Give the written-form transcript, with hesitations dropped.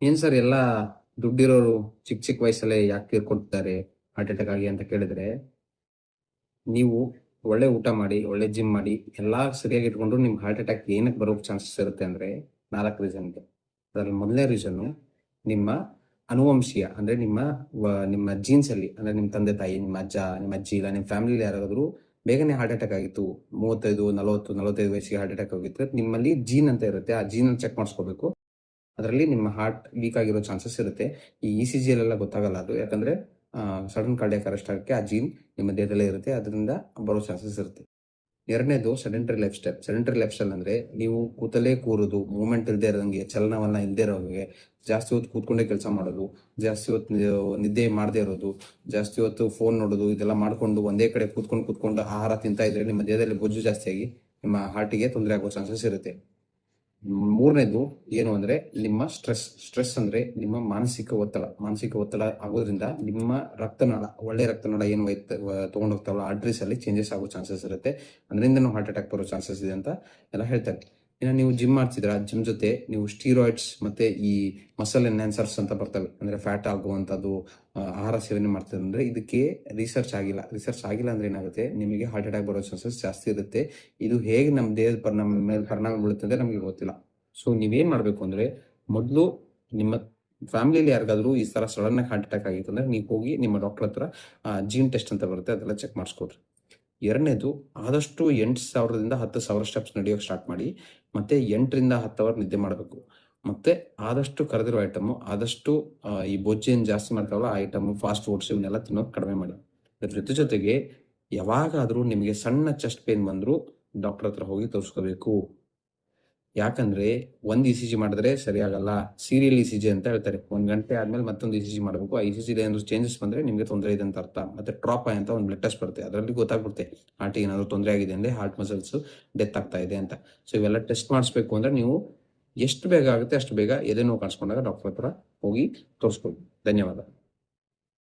ಏನ್ ಸರ್ ಎಲ್ಲ ದುಡ್ಡಿರೋರು ಚಿಕ್ಕ ಚಿಕ್ಕ ವಯಸ್ಸಲ್ಲೇ ಯಾಕೆ ತೀರ್ಕೊಳ್ತಾರೆ ಹಾರ್ಟ್ ಅಟ್ಯಾಕ್ ಆಗಿ ಅಂತ ಕೇಳಿದ್ರೆ, ನೀವು ಒಳ್ಳೆ ಊಟ ಮಾಡಿ, ಒಳ್ಳೆ ಜಿಮ್ ಮಾಡಿ, ಎಲ್ಲಾ ಸರಿಯಾಗಿ ಇಟ್ಕೊಂಡು ನಿಮ್ಗೆ ಹಾರ್ಟ್ ಅಟ್ಯಾಕ್ ಏನಕ್ಕೆ ಬರೋ ಚಾನ್ಸಸ್ ಇರುತ್ತೆ ಅಂದ್ರೆ 4 ರೀಸನ್ ಇದೆ. ಅದ್ರಲ್ಲಿ ಮೊದಲನೇ ರೀಸನ್ ನಿಮ್ಮ ಅನುವಂಶೀಯ, ಅಂದ್ರೆ ನಿಮ್ಮ ಜೀನ್ಸ್ ಅಲ್ಲಿ, ಅಂದ್ರೆ ನಿಮ್ಮ ತಂದೆ ತಾಯಿ, ನಿಮ್ಮ ಅಜ್ಜ, ನಿಮ್ಮ ಅಜ್ಜಿ, ಇಲ್ಲ ನಿಮ್ಮ ಫ್ಯಾಮಿಲಿ ಯಾರಾದ್ರೂ ಬೇಗನೆ ಹಾರ್ಟ್ ಅಟ್ಯಾಕ್ ಆಗಿತ್ತು, 35, 40, 45 ವಯಸ್ಸಿಗೆ ಹಾರ್ಟ್ ಅಟ್ಯಾಕ್ ಆಗಿತ್ತು, ನಿಮ್ಮಲ್ಲಿ ಜೀನ್ ಅಂತ ಇರುತ್ತೆ, ಆ ಜೀನ್ ಚೆಕ್ ಮಾಡಿಸ್ಕೋಬೇಕು. ಅದರಲ್ಲಿ ನಿಮ್ಮ ಹಾರ್ಟ್ ವೀಕ್ ಆಗಿರೋ ಚಾನ್ಸಸ್ ಇರುತ್ತೆ. ಈ ಇ-ಸಿ-ಜಿ ಅಲ್ಲೆಲ್ಲ ಗೊತ್ತಾಗಲ್ಲ ಅದು, ಯಾಕಂದ್ರೆ ಸಡನ್ ಕಾರ್ಡಿಯಾಕ್ ಅರೆಸ್ಟ್ ಆಗಕ್ಕೆ ಆ ಜೀನ್ ನಿಮ್ಮ ದೇಹದಲ್ಲೇ ಇರುತ್ತೆ, ಅದರಿಂದ ಬರೋ ಚಾನ್ಸಸ್ ಇರುತ್ತೆ. ಎರಡನೇದು sedentary life style. Sedentary life style ಅಂದ್ರೆ ನೀವು ಕೂತಲೇ ಕೂರೋದು, ಮೂವ್ಮೆಂಟ್ ಇಲ್ಲದೆ ಇರೋಂಗೆ, ಚಲನವಲನ ಇಲ್ಲದೆ ಇರೋಂಗೆ, ಜಾಸ್ತಿ ಹೊತ್ತು ಕೂತ್ಕೊಂಡೇ ಕೆಲಸ ಮಾಡೋದು, ಜಾಸ್ತಿ ಹೊತ್ತು ನಿದ್ದೆ ಮಾಡದೇ ಇರೋದು, ಜಾಸ್ತಿ ಹೊತ್ತು ಫೋನ್ ನೋಡೋದು, ಇದೆಲ್ಲ ಮಾಡ್ಕೊಂಡು ಒಂದೇ ಕಡೆ ಕೂತ್ಕೊಂಡು ಆಹಾರ ತಿಂತಾ ಇದ್ರೆ ನಿಮ್ಮ ದೇಹದಲ್ಲಿ ಬೊಜ್ಜು ಜಾಸ್ತಿ ಆಗಿ ನಿಮ್ಮ ಹಾರ್ಟಿಗೆ ತೊಂದರೆ ಆಗೋ ಚಾನ್ಸಸ್ ಇರುತ್ತೆ. ಮೂರನೇದು ಏನು ಅಂದ್ರೆ ನಿಮ್ಮ ಸ್ಟ್ರೆಸ್ ಅಂದ್ರೆ ನಿಮ್ಮ ಮಾನಸಿಕ ಒತ್ತಡ ಆಗೋದ್ರಿಂದ ನಿಮ್ಮ ರಕ್ತನಾಳ, ಒಳ್ಳೆ ರಕ್ತನಾಳ ಏನು ತಗೊಂಡು ಹೋಗ್ತಾವಲ್ಲ ಆರ್ಟರೀಸ್ ಅಲ್ಲಿ ಚೇಂಜಸ್ ಆಗೋ ಚಾನ್ಸಸ್ ಇರುತ್ತೆ. ಅದರಿಂದ ಹಾರ್ಟ್ ಅಟ್ಯಾಕ್ ಬರೋ ಚಾನ್ಸಸ್ ಇದೆ ಅಂತ ಎಲ್ಲ ಹೇಳ್ತಾರೆ. ಇನ್ನು ನೀವು ಜಿಮ್ ಮಾಡ್ತಿದ್ರ, ಜಿಮ್ ಜೊತೆ ನೀವು ಸ್ಟೀರಾಯ್ಡ್ಸ್ ಮತ್ತೆ ಈ ಮಸಲ್ ಎನ್ಹಾನ್ಸರ್ಸ್ ಅಂತ ಬರ್ತವೆ, ಅಂದ್ರೆ ಫ್ಯಾಟ್ ಆಗುವಂತದ್ದು ಆಹಾರ ಸೇವನೆ ಮಾಡ್ತಿದ್ರೆ ಅಂದ್ರೆ ಇದಕ್ಕೆ ರಿಸರ್ಚ್ ಆಗಿಲ್ಲ ಅಂದ್ರೆ ಏನಾಗುತ್ತೆ, ನಿಮಗೆ ಹಾರ್ಟ್ ಅಟ್ಯಾಕ್ ಬರೋ ಚಾನ್ಸಸ್ ಜಾಸ್ತಿ ಇರುತ್ತೆ. ಇದು ಹೇಗೆ ನಮ್ಮ ದೇಹದ ನಮ್ಮ ಮೇಲೆ ಪರಿಣಾಮ ಬೀಳುತ್ತೆ ಅಂದ್ರೆ ನಮಗೆ ಗೊತ್ತಿಲ್ಲ. ಸೊ ನೀವೇನ್ ಮಾಡ್ಬೇಕು ಅಂದ್ರೆ, ಮೊದಲು ನಿಮ್ಮ ಫ್ಯಾಮಿಲಿಯಲ್ಲಿ ಯಾರಿಗಾದ್ರೂ ಈ ತರ ಸಡನ್ ಆಗಿ ಹಾರ್ಟ್ ಅಟ್ಯಾಕ್ ಆಗಿತ್ತು ಅಂದ್ರೆ ನೀವು ಹೋಗಿ ನಿಮ್ಮ ಡಾಕ್ಟರ್ ಹತ್ರ ಜೀನ್ ಟೆಸ್ಟ್ ಅಂತ ಬರುತ್ತೆ, ಅದೆಲ್ಲ ಚೆಕ್ ಮಾಡಿಸ್ಕೊಡ್ರಿ. ಎರಡನೇದು, ಆದಷ್ಟು 8,000ದಿಂದ 10,000 ಸ್ಟೆಪ್ಸ್ ನಡೆಯೋಕೆ ಸ್ಟಾರ್ಟ್ ಮಾಡಿ, ಮತ್ತೆ 8ರಿಂದ 10 ಅವರ್ ನಿದ್ದೆ ಮಾಡಬೇಕು. ಮತ್ತೆ ಆದಷ್ಟು ಕರೆದಿರೋ ಐಟಮ್, ಆದಷ್ಟು ಈ ಬೊಜ್ಜೇನು ಜಾಸ್ತಿ ಮಾಡ್ತಾವಲ್ಲ ಆ ಐಟಮ್, ಫಾಸ್ಟ್ ಫುಡ್ಸ್ ಇವನ್ನೆಲ್ಲ ತಿನ್ನೋದು ಕಡಿಮೆ ಮಾಡಿ. ಅದ್ರ ಜೊತೆಗೆ ಯಾವಾಗಾದ್ರೂ ನಿಮಗೆ ಸಣ್ಣ ಚೆಸ್ಟ್ ಪೇನ್ ಬಂದ್ರು ಡಾಕ್ಟರ್ ಹತ್ರ ಹೋಗಿ ತೋರಿಸ್ಕೋಬೇಕು. ಯಾಕಂದ್ರೆ ಒಂದ್ ಇ-ಸಿ-ಜಿ ಮಾಡಿದ್ರೆ ಸರಿಯಾಗಲ್ಲ, ಸೀರಿಯಲ್ ಇ-ಸಿ-ಜಿ ಅಂತ ಹೇಳ್ತಾರೆ. 1 ಗಂಟೆ ಆದ್ಮೇಲೆ ಮತ್ತೊಂದು ಇ-ಸಿ-ಜಿ ಮಾಡಬೇಕು. ಆ ಇ-ಸಿ-ಜಿ ಏನಾದ್ರು ಚೇಂಜಸ್ ಬಂದ್ರೆ ನಿಮಗೆ ತೊಂದರೆ ಇದೆ ಅಂತ ಅರ್ಥ. ಮತ್ತೆ ಟ್ರಾಪ್ ಅಂತ ಒಂದು ಬ್ಲಡ್ ಟೆಸ್ಟ್ ಬರುತ್ತೆ, ಅದರಲ್ಲಿ ಗೊತ್ತಾಗ್ಬಿಡುತ್ತೆ ಹಾರ್ಟಿಗೆ ಏನಾದ್ರು ತೊಂದರೆ ಆಗಿದೆ ಅಂದ್ರೆ, ಹಾರ್ಟ್ ಮಸಲ್ಸ್ ಡೆತ್ ಆಗ್ತಾ ಇದೆ ಅಂತ. ಸೊ ಇವೆಲ್ಲ ಟೆಸ್ಟ್ ಮಾಡಿಸ್ಬೇಕು ಅಂದ್ರೆ ನೀವು ಎಷ್ಟು ಬೇಗ ಆಗುತ್ತೆ ಅಷ್ಟು ಬೇಗ ಎದೆ ನೋವು ಕಾಣಿಸ್ಕೊಂಡಾಗ ಡಾಕ್ಟರ್ ಹತ್ರ ಹೋಗಿ ತೋರಿಸ್ಕೊಳ್ಳಿ. ಧನ್ಯವಾದ.